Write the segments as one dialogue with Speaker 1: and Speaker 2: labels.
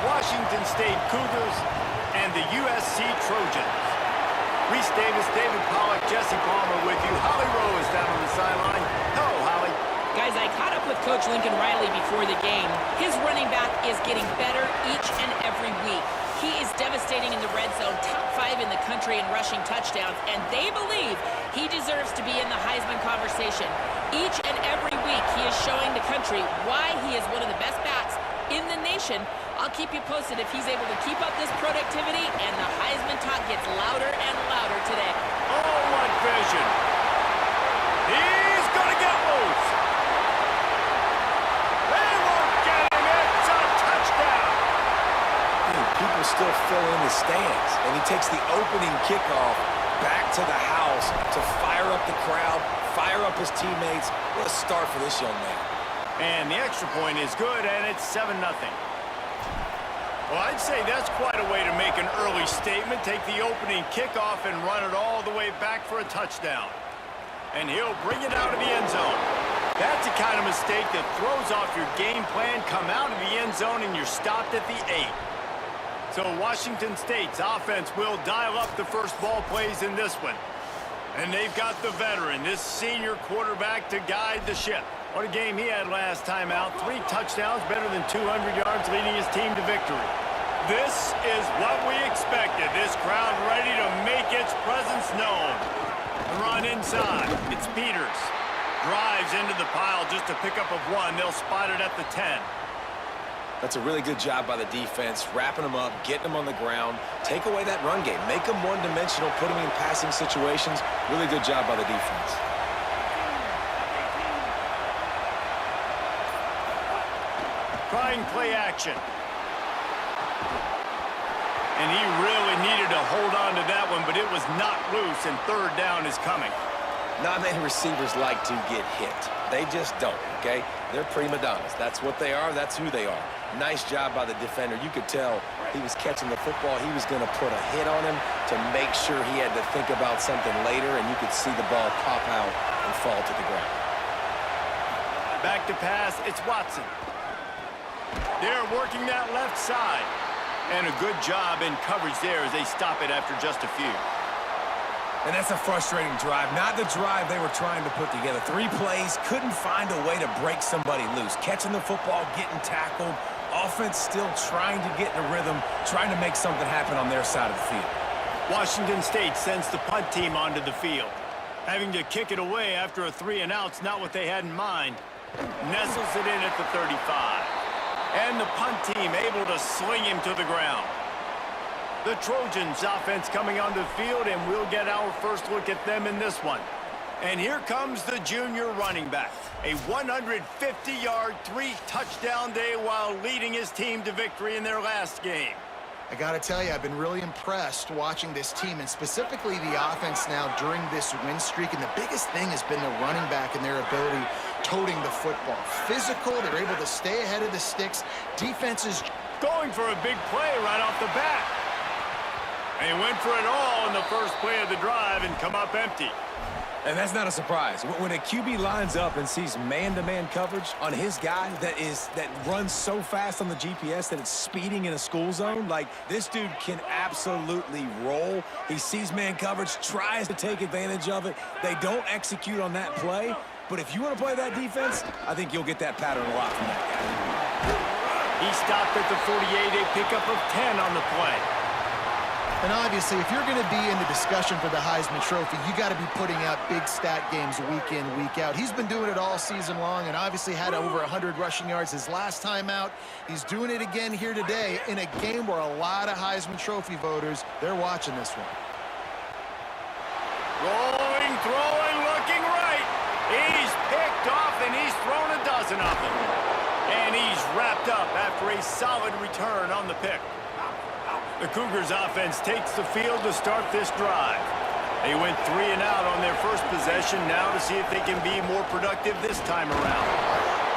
Speaker 1: Washington State Cougars and the USC Trojans. Reese Davis, David Pollack, Jesse Palmer with you. Holly Rowe is down on the sideline. Hello, Holly.
Speaker 2: Guys, I caught up with Coach Lincoln Riley before the game. His running back is getting better each and every week. He is devastating in the red zone, top 5 in the country in rushing touchdowns, and they believe he deserves to be in the Heisman conversation. Each and every week, he is showing the country why he is one of the best backs in the nation. I'll keep you posted if he's able to keep up this productivity, and the Heisman talk gets louder and louder today.
Speaker 1: Oh, what vision. He's going to get loose. They won't get him. It's a touchdown.
Speaker 3: People still fill in the stands, and he takes the opening kickoff back to the house to fire up the crowd, fire up his teammates. What a start for this young man.
Speaker 1: And the extra point is good, and it's 7-0. Well, I'd say that's quite a way to make an early statement. Take the opening kickoff and run it all the way back for a touchdown. And he'll bring it out of the end zone. That's the kind of mistake that throws off your game plan. Come out of the end zone and you're stopped at the 8. So Washington State's offense will dial up the first ball plays in this one. And they've got the veteran, this senior quarterback, to guide the ship. What a game he had last time out. 3 touchdowns, better than 200 yards, leading his team to victory. This is what we expected. This crowd ready to make its presence known. The run inside. It's Peters. Drives into the pile just a pickup of 1. They'll spot it at the 10.
Speaker 3: That's a really good job by the defense, wrapping them up, getting them on the ground. Take away that run game. Make them one-dimensional, put them in passing situations. Really good job by the defense.
Speaker 1: Trying play action. And he really needed to hold on to that one, but it was not loose, and 3rd down is coming.
Speaker 3: Not many receivers like to get hit. They just don't, okay? They're prima donnas. That's what they are. That's who they are. Nice job by the defender. You could tell he was catching the football. He was going to put a hit on him to make sure he had to think about something later, and you could see the ball pop out and fall to the ground.
Speaker 1: Back to pass. It's Watson. They're working that left side. And a good job in coverage there as they stop it after just a few.
Speaker 4: And that's a frustrating drive. Not the drive they were trying to put together. 3 plays, couldn't find a way to break somebody loose. Catching the football, getting tackled. Offense still trying to get in a rhythm, trying to make something happen on their side of the field.
Speaker 1: Washington State sends the punt team onto the field. Having to kick it away after a 3-and-out's not what they had in mind. Nestles it in at the 35. And the punt team able to sling him to the ground. The Trojans offense coming onto the field, and we'll get our first look at them in this one. And here comes the junior running back. A 150-yard, 3-touchdown day while leading his team to victory in their last game.
Speaker 5: I got to tell you, I've been really impressed watching this team, and specifically the offense now during this win streak. And the biggest thing has been the running back and their ability toting the football. Physical, they're able to stay ahead of the sticks. Defense is
Speaker 1: going for a big play right off the bat. And he went for it all in the first play of the drive and come up empty.
Speaker 4: And that's not a surprise. When a QB lines up and sees man-to-man coverage on his guy that runs so fast on the GPS that it's speeding in a school zone, like, this dude can absolutely roll. He sees man coverage, tries to take advantage of it. They don't execute on that play. But if you want to play that defense, I think you'll get that pattern a lot from that guy.
Speaker 1: He stopped at the 48, a pickup of 10 on the play.
Speaker 5: And obviously, if you're going to be in the discussion for the Heisman Trophy, you got to be putting out big stat games week in, week out. He's been doing it all season long and obviously had over 100 rushing yards his last time out. He's doing it again here today in a game where a lot of Heisman Trophy voters, they're watching this one.
Speaker 1: Rolling, throwing, looking right. He's picked off, and he's thrown a dozen of them. And he's wrapped up after a solid return on the pick. The Cougars offense takes the field to start this drive. They went 3 and out on their first possession, now to see if they can be more productive this time around.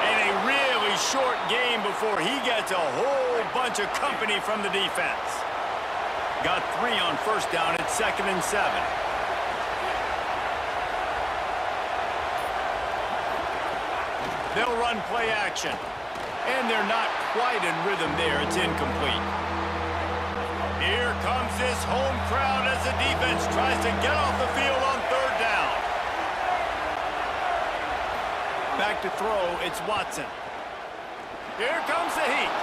Speaker 1: And a really short game before he gets a whole bunch of company from the defense. Got 3 on first down at 2nd and 7. They'll run play action. And they're not quite in rhythm there. It's incomplete. Here comes this home crowd as the defense tries to get off the field on third down. Back to throw, it's Watson. Here comes the heat.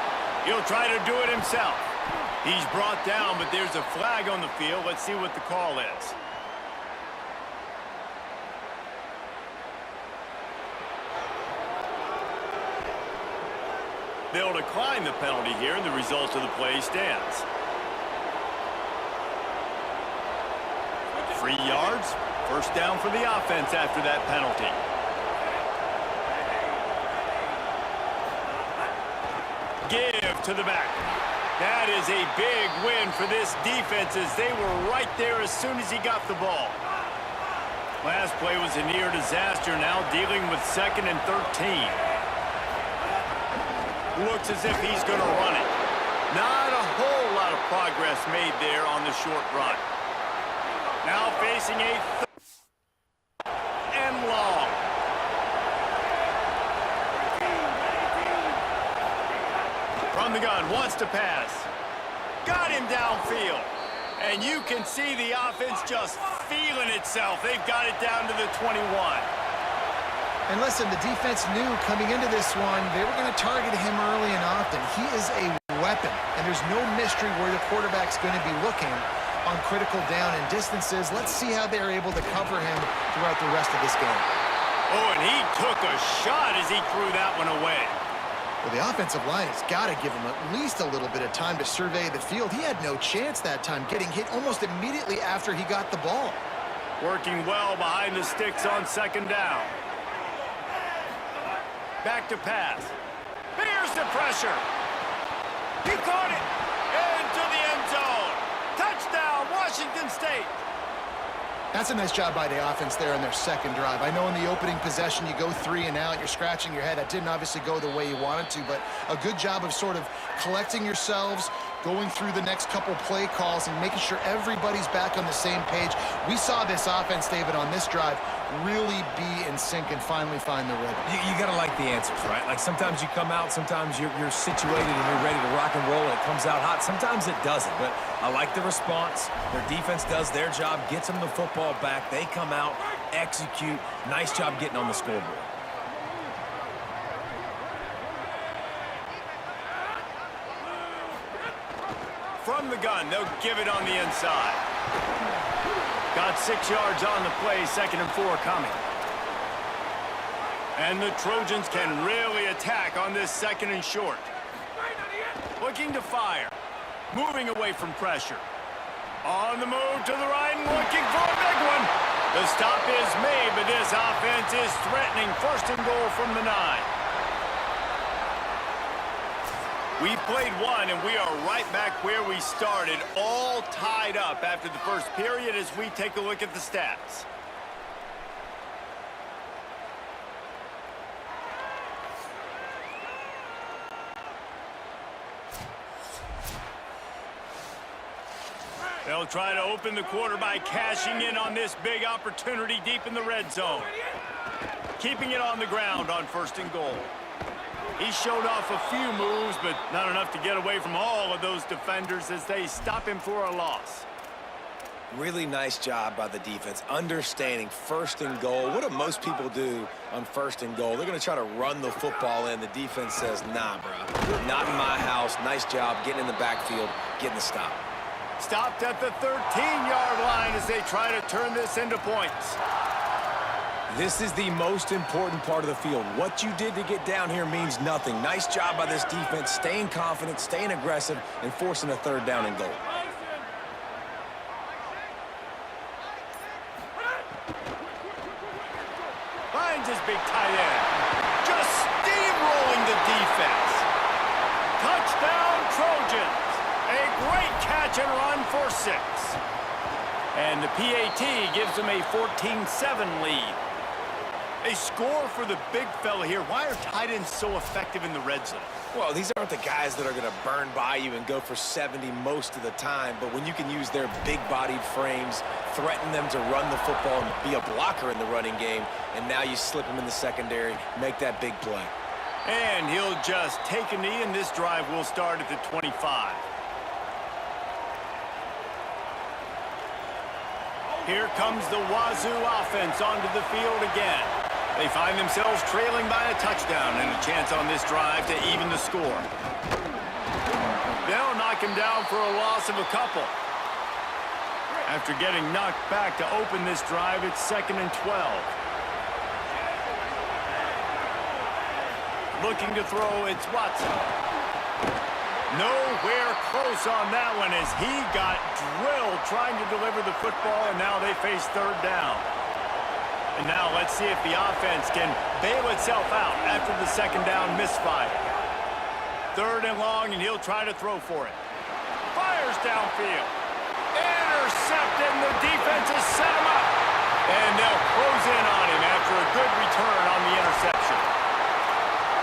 Speaker 1: He'll try to do it himself. He's brought down, but there's a flag on the field. Let's see what the call is. They'll decline the penalty here, and the result of the play stands. 3 yards, first down for the offense after that penalty. Give to the back. That is a big win for this defense as they were right there as soon as he got the ball. Last play was a near disaster, now dealing with 2nd and 13. Looks as if he's going to run it. Not a whole lot of progress made there on the short run. Now facing a and long. From the gun, wants to pass. Got him downfield. And you can see the offense just feeling itself. They've got it down to the 21.
Speaker 5: And listen, the defense knew coming into this one, they were going to target him early and often. He is a weapon, and there's no mystery where the quarterback's going to be looking on critical down and distances. Let's see how they're able to cover him throughout the rest of this game.
Speaker 1: Oh, and he took a shot as he threw that one away.
Speaker 5: Well, the offensive line has got to give him at least a little bit of time to survey the field. He had no chance that time, getting hit almost immediately after he got the ball.
Speaker 1: Working well behind the sticks on 2nd down. Back to pass. Here's the pressure. He caught it. Into the end zone. Touchdown, Washington State.
Speaker 5: That's a nice job by the offense there on their 2nd drive. I know in the opening possession you go 3 and out, you're scratching your head. That didn't obviously go the way you wanted to, but a good job of sort of collecting yourselves, going through the next couple play calls and making sure everybody's back on the same page. We saw this offense, David, on this drive really be in sync and finally find the rhythm.
Speaker 4: You got to like the answers, right? Like sometimes you come out, sometimes you're situated and you're ready to rock and roll and it comes out hot. Sometimes it doesn't, but I like the response. Their defense does their job, gets them the football back. They come out, execute. Nice job getting on the scoreboard.
Speaker 1: From the gun, they'll give it on the inside. Got 6 yards on the play, 2nd and 4 coming. And the Trojans can really attack on this 2nd and short. Looking to fire. Moving away from pressure. On the move to the right and looking for a big one. The stop is made, but this offense is threatening 1st and goal from the 9. We played one, and we are right back where we started, all tied up after the first period as we take a look at the stats. They'll try to open the quarter by cashing in on this big opportunity deep in the red zone. Keeping it on the ground on 1st and goal. He showed off a few moves, but not enough to get away from all of those defenders as they stop him for a loss.
Speaker 3: Really nice job by the defense, understanding 1st and goal. What do most people do on 1st and goal? They're going to try to run the football in. The defense says, nah, bro, not in my house. Nice job getting in the backfield, getting the stop.
Speaker 1: Stopped at the 13-yard line as they try to turn this into points.
Speaker 4: This is the most important part of the field. What you did to get down here means nothing. Nice job by this defense, staying confident, staying aggressive, and forcing a 3rd down and goal.
Speaker 1: Finds his big tight end. Just steamrolling the defense. Touchdown, Trojans. A great catch and run for 6. And the PAT gives them a 14-7 lead. A score for the big fella here. Why are tight ends so effective in the red zone?
Speaker 3: Well, these aren't the guys that are going to burn by you and go for 70 most of the time, but when you can use their big-bodied frames, threaten them to run the football and be a blocker in the running game, and now you slip them in the secondary, make that big play.
Speaker 1: And he'll just take a knee, and this drive will start at the 25. Here comes the Wazoo offense onto the field again. They find themselves trailing by a touchdown and a chance on this drive to even the score. They'll knock him down for a loss of a couple. After getting knocked back to open this drive, it's 2nd and 12. Looking to throw, it's Watson. Nowhere close on that one as he got drilled trying to deliver the football, and now they face 3rd down. And now let's see if the offense can bail itself out after the 2nd down misfire. 3rd and long, and he'll try to throw for it. Fires downfield. Intercepted, and the defense has set him up. And they'll close in on him after a good return on the interception.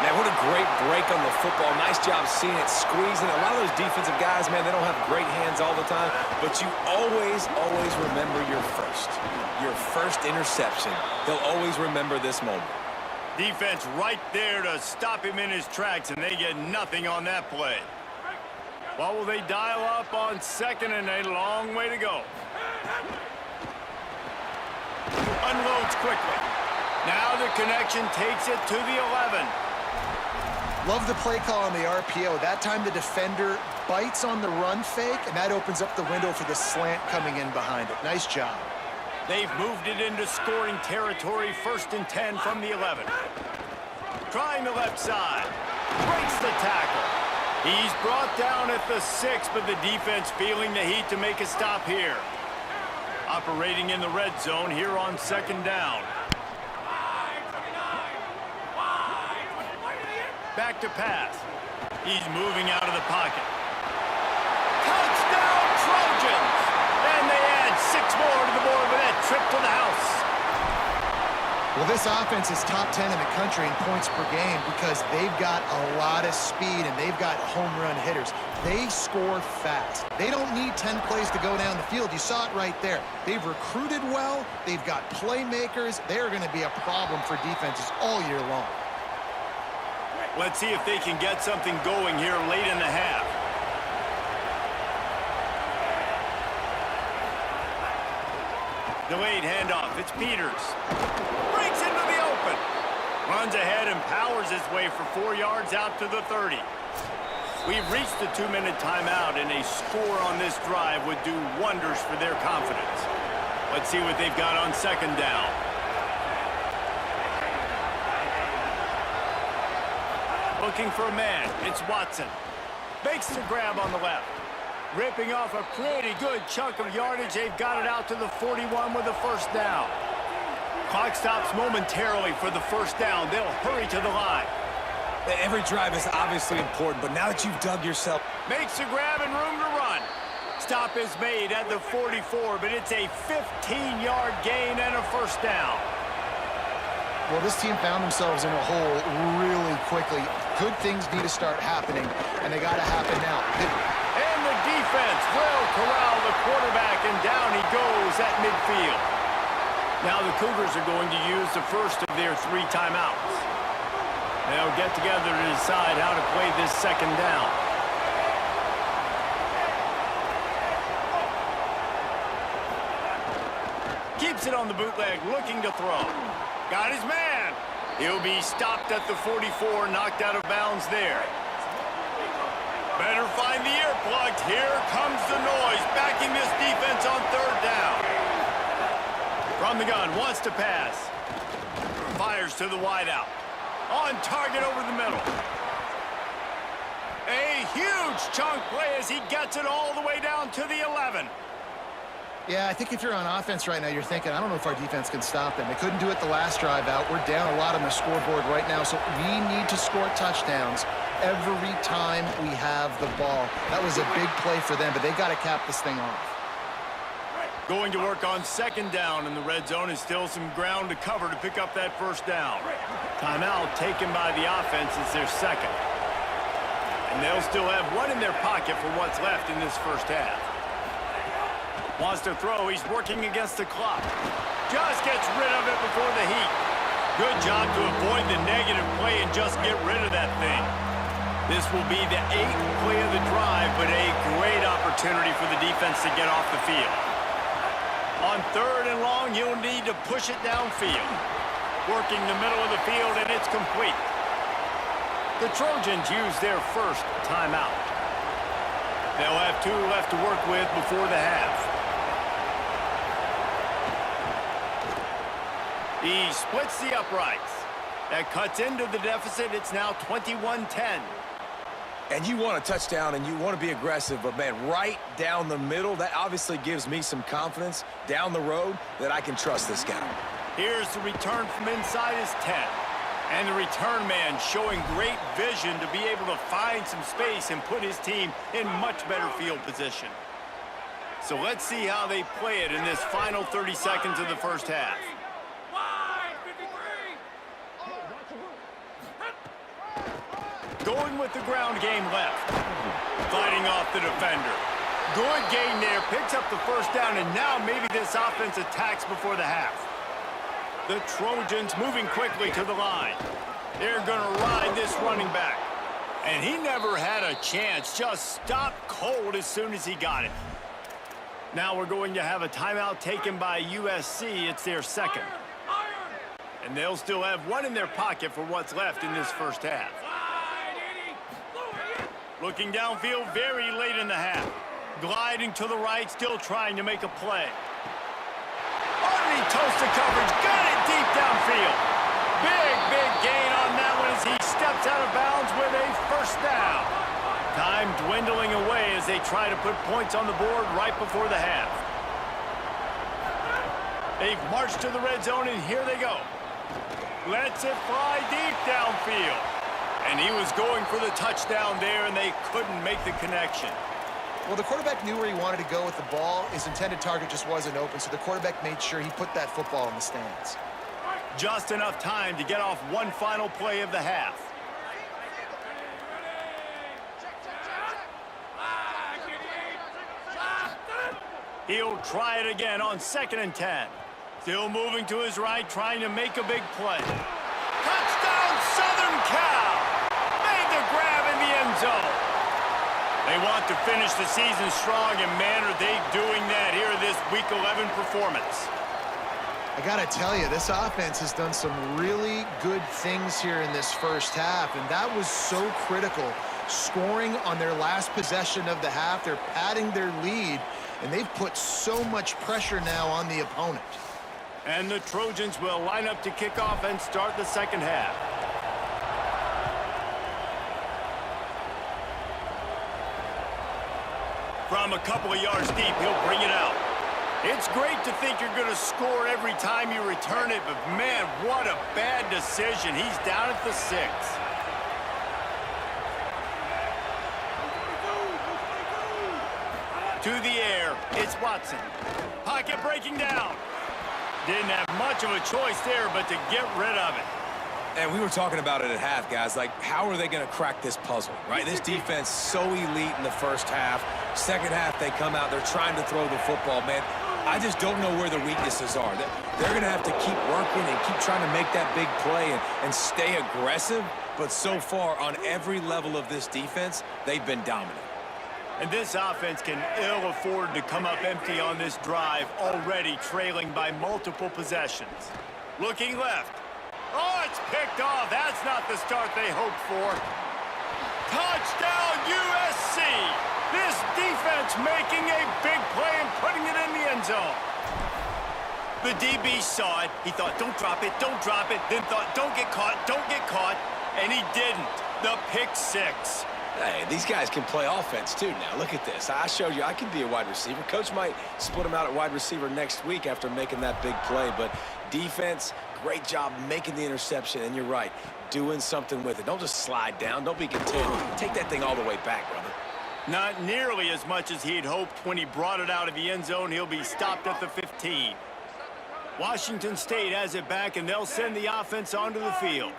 Speaker 3: Man, what a great break on the football. Nice job seeing it, squeezing. A lot of those defensive guys, man, they don't have great hands all the time, but you always remember your first interception. They'll always remember this moment.
Speaker 1: Defense right there to stop him in his tracks, and they get nothing on that play. What will they dial up on 2nd and a long way to go? Unloads quickly. Now the connection takes it to the 11.
Speaker 5: Love the play call on the RPO. That time the defender bites on the run fake, and that opens up the window for the slant coming in behind it. Nice job.
Speaker 1: They've moved it into scoring territory, 1st and 10 from the 11. Trying the left side. Breaks the tackle. He's brought down at the 6, but the defense feeling the heat to make a stop here. Operating in the red zone here on 2nd down. Back to pass. He's moving out of the pocket. Touchdown, Trojans! And they add 6 more to the board with that trip to the house.
Speaker 5: Well, this offense is top 10 in the country in points per game because they've got a lot of speed and they've got home run hitters. They score fast. They don't need 10 plays to go down the field. You saw it right there. They've recruited well. They've got playmakers. They're going to be a problem for defenses all year long.
Speaker 1: Let's see if they can get something going here late in the half. Delayed handoff. It's Peters. Breaks into the open. Runs ahead and powers his way for 4 yards out to the 30. We've reached the 2-minute timeout, and a score on this drive would do wonders for their confidence. Let's see what they've got on 2nd down. Looking for a man. It's Watson. Makes the grab on the left. Ripping off a pretty good chunk of yardage. They've got it out to the 41 with a 1st down. Clock stops momentarily for the 1st down. They'll hurry to the line.
Speaker 4: Every drive is obviously important, but now that you've dug yourself...
Speaker 1: Makes the grab and room to run. Stop is made at the 44, but it's a 15-yard gain and a 1st down.
Speaker 5: Well, this team found themselves in a hole really quickly. Good things need to start happening, and they got to happen now.
Speaker 1: And the defense will corral the quarterback, and down he goes at midfield. Now the Cougars are going to use the first of their 3 timeouts. They'll get together to decide how to play this 2nd down. Keeps it on the bootleg, looking to throw. Got his man. He'll be stopped at the 44, knocked out of bounds there. Better find the earplugs. Here comes the noise, backing this defense on 3rd down. From the gun, wants to pass. Fires to the wideout. On target over the middle. A huge chunk play as he gets it all the way down to the 11.
Speaker 5: Yeah, I think if you're on offense right now, you're thinking, I don't know if our defense can stop them. They couldn't do it the last drive out. We're down a lot on the scoreboard right now, so we need to score touchdowns every time we have the ball. That was a big play for them, but they got to cap this thing off.
Speaker 1: Going to work on 2nd down, and the red zone is still some ground to cover to pick up that 1st down. Timeout taken by the offense is their 2nd. And they'll still have 1 in their pocket for what's left in this 1st half. Wants to throw. He's working against the clock. Just gets rid of it before the heat. Good job to avoid the negative play and just get rid of that thing. This will be the 8th play of the drive, but a great opportunity for the defense to get off the field. On 3rd and long, you'll need to push it downfield. Working the middle of the field, and it's complete. The Trojans use their first timeout. They'll have 2 left to work with before the half. He splits the uprights. That cuts into the deficit. It's now 21-10.
Speaker 4: And you want a touchdown and you want to be aggressive, but man, right down the middle, that obviously gives me some confidence down the road that I can trust this guy.
Speaker 1: Here's the return from inside his 10. And the return man showing great vision to be able to find some space and put his team in much better field position. So let's see how they play it in this final 30 seconds of the first half. Going with the ground game left. Fighting off the defender. Good gain there. Picks up the first down, and now maybe this offense attacks before the half. The Trojans moving quickly to the line. They're going to ride this running back. And he never had a chance. Just stopped cold as soon as he got it. Now we're going to have a timeout taken by USC. It's their 2nd. And they'll still have 1 in their pocket for what's left in this first half. Looking downfield very late in the half. Gliding to the right, still trying to make a play. Underneath toasted coverage, got it deep downfield. Big gain on that one as he steps out of bounds with a first down. Time dwindling away as they try to put points on the board right before the half. They've marched to the red zone, and here they go. Lets it fly deep downfield. And he was going for the touchdown there, and they couldn't make the connection.
Speaker 5: Well, the quarterback knew where he wanted to go with the ball. His intended target just wasn't open, so the quarterback made sure he put that football in the stands.
Speaker 1: Just enough time to get off one final play of the half. He'll try it again on 2nd and 10. Still moving to his right, trying to make a big play. Touchdown, Southern Cal! Made the grab in the end zone. They want to finish the season strong, and man, are they doing that here in this Week 11 performance.
Speaker 5: I got to tell you, this offense has done some really good things here in this first half, and that was so critical. Scoring on their last possession of the half, they're padding their lead, and they've put so much pressure now on the opponent.
Speaker 1: And the Trojans will line up to kick off and start the second half. From a couple of yards deep, he'll bring it out. It's great to think you're going to score every time you return it, but man, what a bad decision. He's down at the 6. To the air, it's Watson. Pocket breaking down. Didn't have much of a choice there, but to get rid of it.
Speaker 4: And we were talking about it at half, guys. Like, how are they going to crack this puzzle, right? This defense so elite in the first half. Second half, they come out. They're trying to throw the football, man. I just don't know where the weaknesses are. They're going to have to keep working and keep trying to make that big play and stay aggressive. But so far, on every level of this defense, they've been dominant.
Speaker 1: And this offense can ill afford to come up empty on this drive, already trailing by multiple possessions. Looking left. Oh, it's picked off. That's not the start they hoped for. Touchdown, USC! This defense making a big play and putting it in the end zone. The DB saw it. He thought, don't drop it, then thought, don't get caught, and he didn't. The pick 6.
Speaker 3: Hey, these guys can play offense, too, now. Look at this. I showed you I can be a wide receiver. Coach might split him out at wide receiver next week after making that big play. But defense, great job making the interception. And you're right, doing something with it. Don't just slide down. Don't be content. Take that thing all the way back, brother.
Speaker 1: Not nearly as much as he'd hoped when he brought it out of the end zone. He'll be stopped at the 15. Washington State has it back, and they'll send the offense onto the field.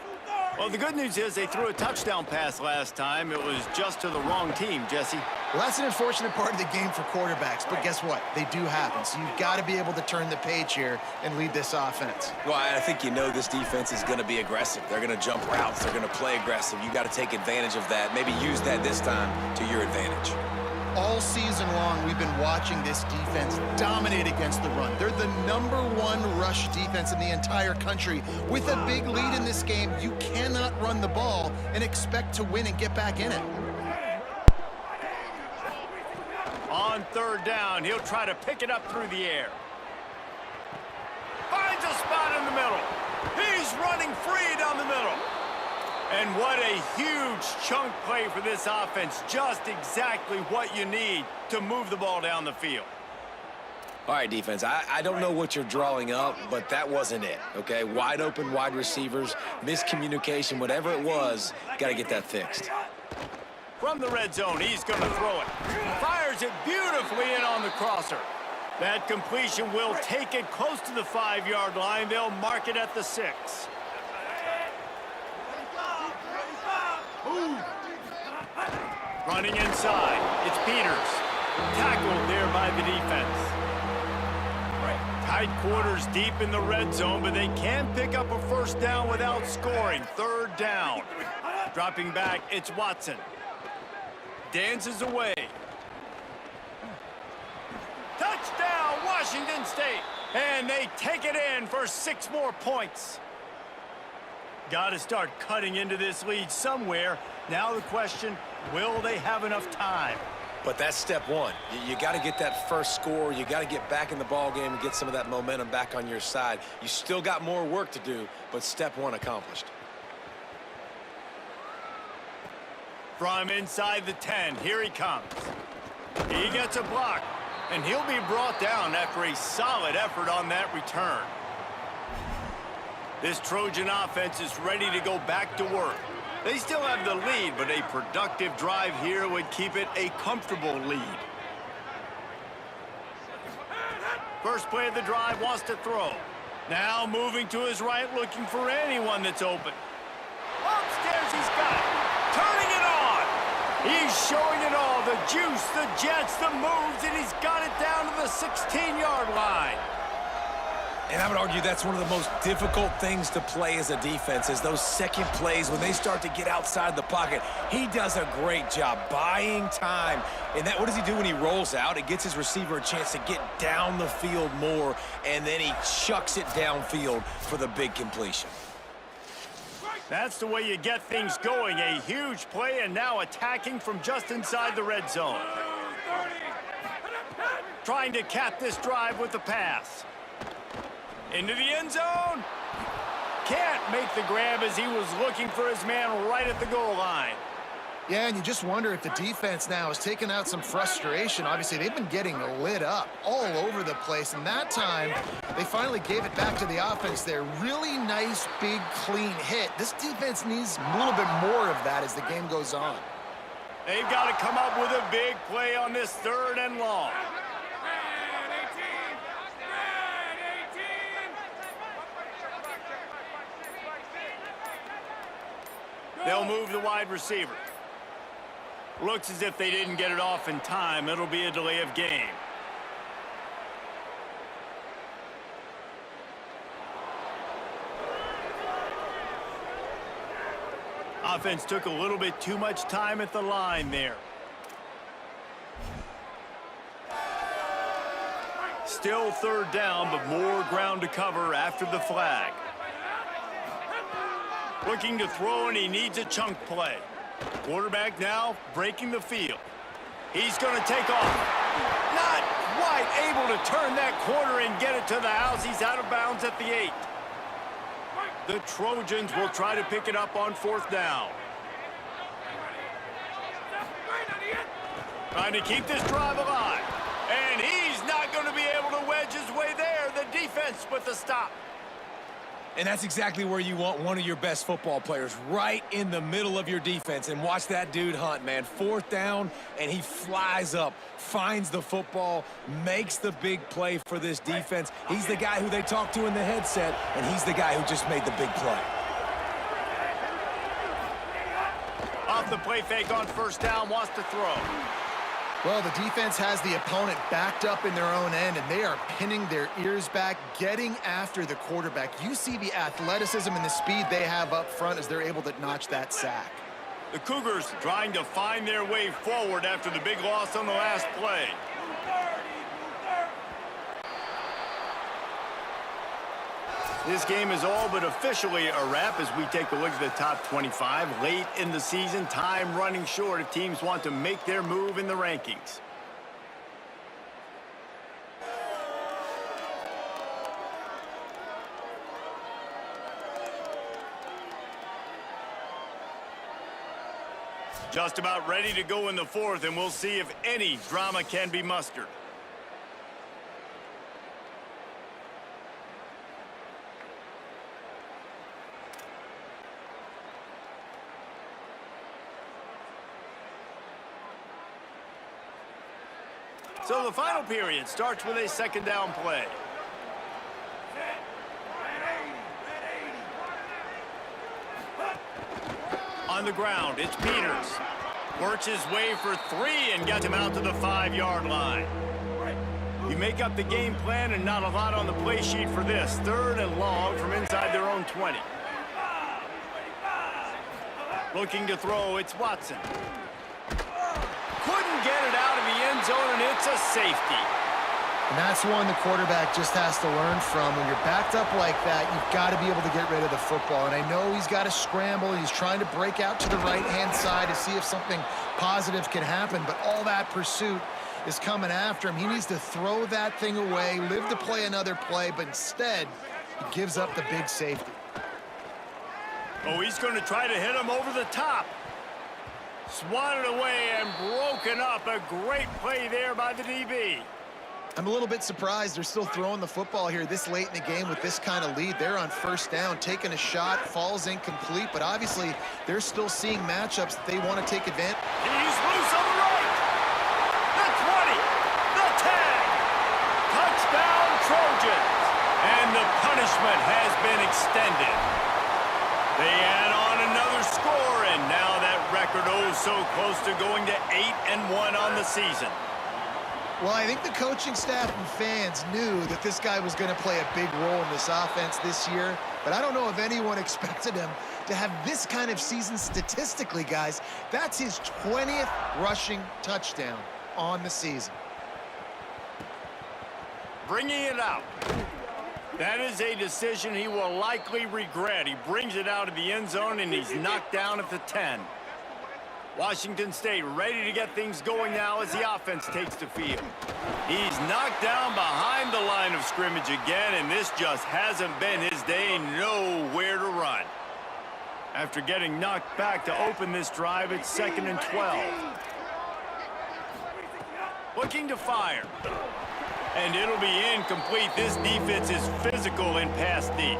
Speaker 1: Well, the good news is they threw a touchdown pass last time. It was just to the wrong team, Jesse.
Speaker 5: Well, that's an unfortunate part of the game for quarterbacks, but guess what? They do happen, so you've got to be able to turn the page here and lead this offense.
Speaker 3: Well, I think you know this defense is going to be aggressive. They're going to jump routes. They're going to play aggressive. You got to take advantage of that. Maybe use that this time to your advantage.
Speaker 5: All season long, we've been watching this defense dominate against the run. They're the #1 rush defense in the entire country. With a big lead in this game, you cannot run the ball and expect to win and get back in it.
Speaker 1: On 3rd down, he'll try to pick it up through the air. Finds a spot in the middle. He's running free down the middle. And what a huge chunk play for this offense. Just exactly what you need to move the ball down the field.
Speaker 3: All right, defense, I don't know what you're drawing up, but that wasn't it, okay? Wide open wide receivers, miscommunication, whatever it was, got to get that fixed.
Speaker 1: From the red zone, he's going to throw it. Fires it beautifully in on the crosser. That completion will take it close to the 5-yard line. They'll mark it at the 6. Running inside, it's Peters. Tackled there by the defense. Tight quarters deep in the red zone, but they can pick up a 1st down without scoring. 3rd down. Dropping back, it's Watson. Dances away. Touchdown, Washington State. And they take it in for 6 more points. Got to start cutting into this lead somewhere. Now the question, will they have enough time?
Speaker 3: But that's step one. You got to get that first score. You got to get back in the ball game and get some of that momentum back on your side. You still got more work to do, but step 1 accomplished.
Speaker 1: From inside the 10, here he comes. He gets a block, and he'll be brought down after a solid effort on that return. This Trojan offense is ready to go back to work. They still have the lead, but a productive drive here would keep it a comfortable lead. First play of the drive, wants to throw. Now moving to his right, looking for anyone that's open. Upstairs he's got it. Turning it on. He's showing it all. The juice, the jets, the moves, and he's got it down to the 16-yard line.
Speaker 4: And I would argue that's one of the most difficult things to play as a defense is those second plays when they start to get outside the pocket. He does a great job buying time. And what does he do when he rolls out? It gets his receiver a chance to get down the field more, and then he chucks it downfield for the big completion.
Speaker 1: That's the way you get things going. A huge play, and now attacking from just inside the red zone. Trying to cap this drive with the pass. Into the end zone. Can't make the grab as he was looking for his man right at the goal line.
Speaker 5: Yeah, and you just wonder if the defense now has taken out some frustration. Obviously, they've been getting lit up all over the place, and that time, they finally gave it back to the offense there. Really nice, big, clean hit. This defense needs a little bit more of that as the game goes on.
Speaker 1: They've got to come up with a big play on this 3rd and long. They'll move the wide receiver. Looks as if they didn't get it off in time. It'll be a delay of game. Offense took a little bit too much time at the line there. Still 3rd down, but more ground to cover after the flag. Looking to throw, and he needs a chunk play. Quarterback now breaking the field. He's going to take off. Not quite able to turn that corner and get it to the house. He's out of bounds at the 8. The Trojans will try to pick it up on 4th down. Trying to keep this drive alive. And he's not going to be able to wedge his way there. The defense with the stop.
Speaker 4: And that's exactly where you want one of your best football players, right in the middle of your defense. And watch that dude hunt, man. 4th down, and he flies up, finds the football, makes the big play for this defense. He's the guy who they talk to in the headset, and he's the guy who just made the big play.
Speaker 1: Off the play fake on 1st down, wants to throw.
Speaker 5: Well, the defense has the opponent backed up in their own end, and they are pinning their ears back, getting after the quarterback. You see the athleticism and the speed they have up front as they're able to notch that sack.
Speaker 1: The Cougars trying to find their way forward after the big loss on the last play. This game is all but officially a wrap as we take a look at the top 25 late in the season. Time running short if teams want to make their move in the rankings. Just about ready to go in the fourth, and we'll see if any drama can be mustered. So the final period starts with a second down play. On the ground, it's Peters. Works his way for 3 and gets him out to the 5-yard line. You make up the game plan and not a lot on the play sheet for this. 3rd and long from inside their own 20. Looking to throw, it's Watson. Couldn't get it out of the end zone, and it's a safety.
Speaker 5: And that's one the quarterback just has to learn from. When you're backed up like that, you've got to be able to get rid of the football. And I know he's got to scramble. He's trying to break out to the right-hand side to see if something positive can happen. But all that pursuit is coming after him. He needs to throw that thing away, live to play another play, but instead, he gives up the big safety.
Speaker 1: Oh, he's going to try to hit him over the top. Swatted away and broken up. A great play there by the DB.
Speaker 5: I'm a little bit surprised they're still throwing the football here this late in the game with this kind of lead. They're on first down, taking a shot, falls incomplete, but obviously they're still seeing matchups that they want to take advantage.
Speaker 1: He's loose on the right. The 20, the 10. Touchdown Trojans. And the punishment has been extended. They add on another score, and now that record so close to going to 8-1 on the season.
Speaker 5: Well, I think the coaching staff and fans knew that this guy was going to play a big role in this offense this year, but I don't know if anyone expected him to have this kind of season statistically, guys. That's his 20th rushing touchdown on the season.
Speaker 1: Bringing it out. That is a decision he will likely regret. He brings it out of the end zone, and he's knocked down at the 10. Washington State ready to get things going now as the offense takes the field. He's knocked down behind the line of scrimmage again, and this just hasn't been his day. Nowhere to run. After getting knocked back to open this drive, it's 2nd and 12. Looking to fire. And it'll be incomplete. This defense is physical in pass deep.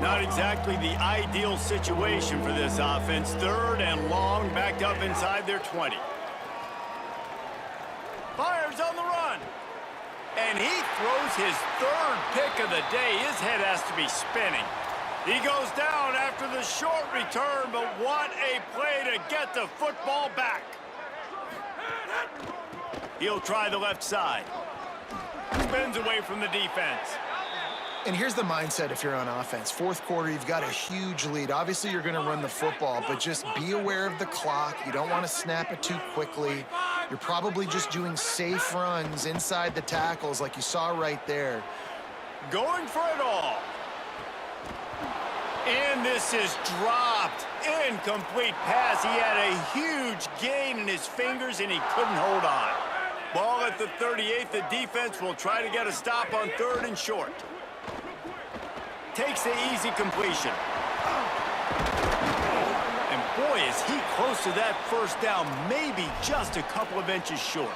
Speaker 1: Not exactly the ideal situation for this offense. 3rd and long, backed up inside their 20. Fires on the run. And he throws his 3rd pick of the day. His head has to be spinning. He goes down after the short return, but what a play to get the football back. He'll try the left side. Spins away from the defense.
Speaker 5: And here's the mindset if you're on offense. 4th quarter, you've got a huge lead. Obviously, you're going to run the football, but just be aware of the clock. You don't want to snap it too quickly. You're probably just doing safe runs inside the tackles like you saw right there.
Speaker 1: Going for it all. And this is dropped. Incomplete pass. He had a huge gain in his fingers, and he couldn't hold on. Ball at the 38. The defense will try to get a stop on 3rd and short. Takes the easy completion. And boy, is he close to that first down, maybe just a couple of inches short.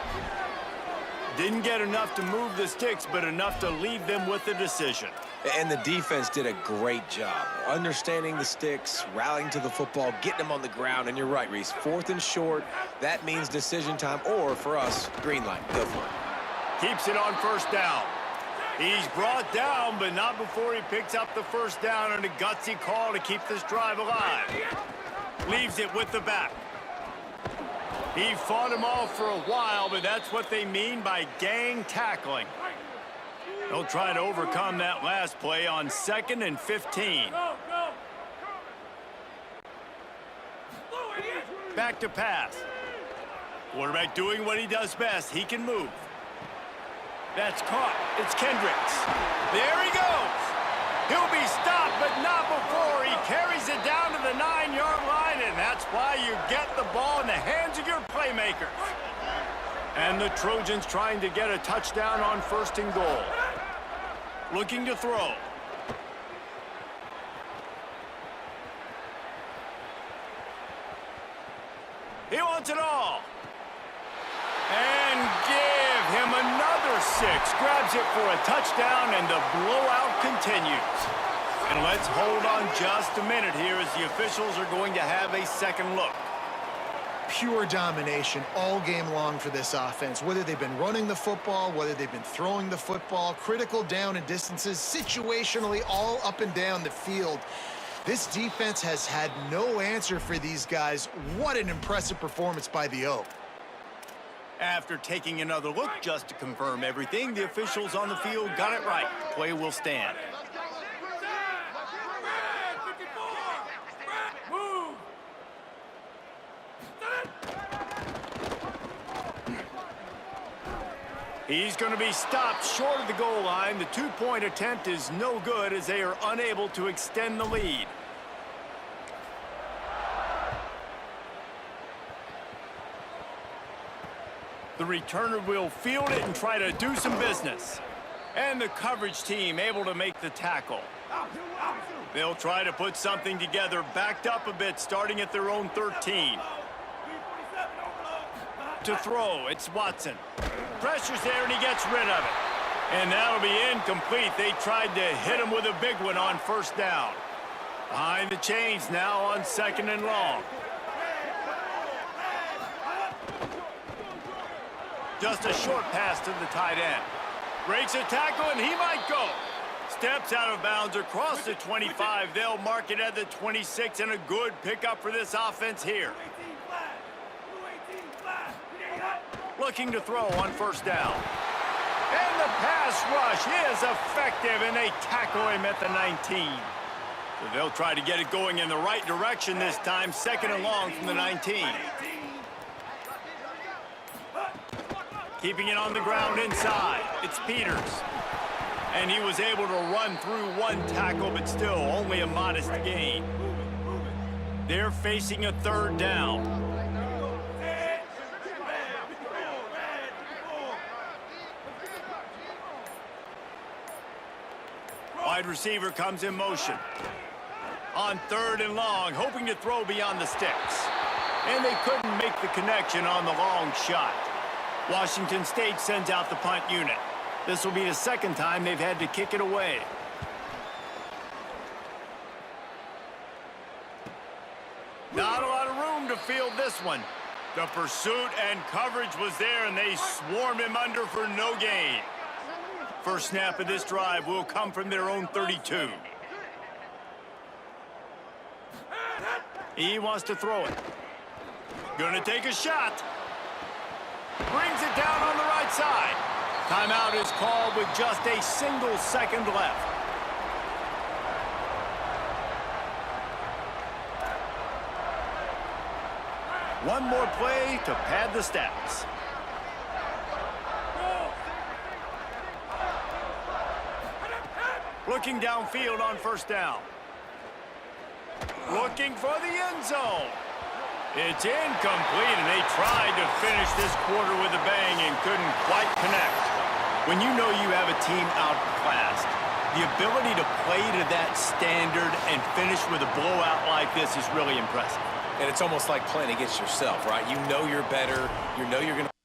Speaker 1: Didn't get enough to move the sticks, but enough to leave them with the decision.
Speaker 3: And the defense did a great job understanding the sticks, rallying to the football, getting them on the ground. And you're right, Reese, 4th and short, that means decision time, or for us, green light. Go for it.
Speaker 1: Keeps it on first down. He's brought down, but not before he picks up the first down, and a gutsy call to keep this drive alive. Leaves it with the back. He fought him off for a while, but that's what they mean by gang tackling. They'll try to overcome that last play on 2nd and 15. Back to pass. Quarterback doing what he does best. He can move. That's caught. It's Kendricks. There he goes. He'll be stopped, but not before. He carries it down to the 9-yard line, and that's why you get the ball in the hands of your playmakers. And the Trojans trying to get a touchdown on 1st and goal. Looking to throw. He wants it all. And give him another 6. Grabs it for a touchdown, and the blowout continues. And let's hold on just a minute here as the officials are going to have a second look.
Speaker 5: Pure domination all game long for this offense. Whether they've been running the football, whether they've been throwing the football, critical down and distances, situationally all up and down the field. This defense has had no answer for these guys. What an impressive performance by the Oak.
Speaker 1: After taking another look just to confirm everything, the officials on the field got it right. The play will stand. He's going to be stopped short of the goal line. The 2-point attempt is no good as they are unable to extend the lead. The returner will field it and try to do some business. And the coverage team able to make the tackle. They'll try to put something together, backed up a bit, starting at their own 13. To throw, it's Watson. Pressure's there, and he gets rid of it. And that'll be incomplete. They tried to hit him with a big one on 1st down. Behind the chains now on 2nd and long. Just a short pass to the tight end. Breaks a tackle, and he might go. Steps out of bounds across the 25. They'll mark it at the 26, and a good pickup for this offense here. Looking to throw on 1st down. And the pass rush is effective, and they tackle him at the 19. So they'll try to get it going in the right direction this time. 2nd and long from the 19. Keeping it on the ground inside. It's Peters. And he was able to run through one tackle, but still only a modest gain. They're facing a 3rd down. Wide receiver comes in motion. On 3rd and long, hoping to throw beyond the sticks. And they couldn't make the connection on the long shot. Washington State sends out the punt unit. This will be the 2nd time they've had to kick it away. Not a lot of room to field this one. The pursuit and coverage was there, and they swarmed him under for no gain. First snap of this drive will come from their own 32. He wants to throw it. Gonna take a shot. Brings it down on the right side. Timeout is called with just a single second left. One more play to pad the stats. Looking downfield on 1st down. Looking for the end zone. It's incomplete, and they tried to finish this quarter with a bang and couldn't quite connect. When you know you have a team outclassed, the ability to play to that standard and finish with a blowout like this is really impressive.
Speaker 3: And it's almost like playing against yourself, right? You know you're better. You know you're going to